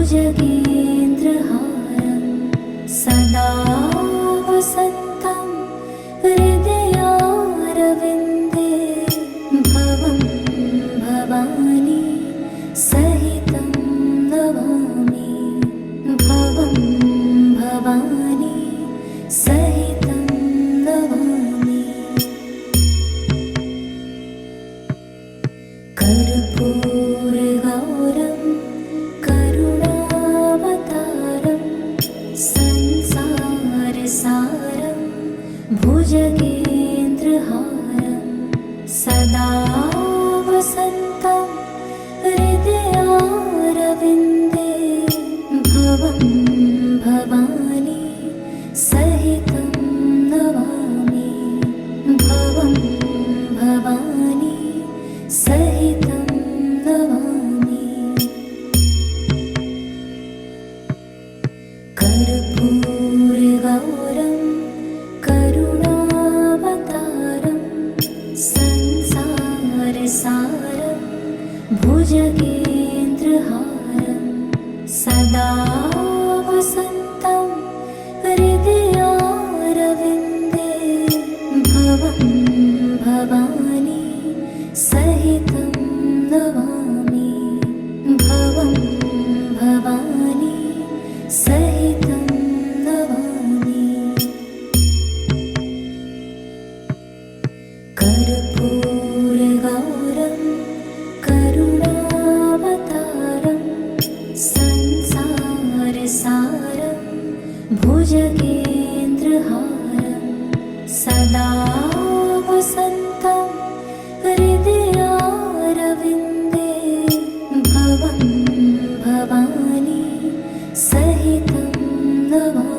भुजगेन्द्रहारं सदा वसन्तं हृदयारविन्दे भवं भवानी सहितं नमामि भवं भवानी सहितं नमामि कर्पूरगौरं करुणावतारं संसारसारं भुजगेन्द्रहारं सदा वसन्तं हृदयारविन्दे भवं भवानी सहितं नमामि भवं भवानी सहितं नमामि कर्पूरगौरं करुणावतारं संसारसारं भुजगेन्द्रहारं सदा वसन्तं हृदयारविन्दे भवं भवानी सहितं नमामि भवं भवानी सहितं नमामि कर्पूरगौरं करुणावतारं संसारसारं भुजगेन्द्रहारं सदा वसन्तं हृदयारविन्दे भवं भवानी सहितं नमामि।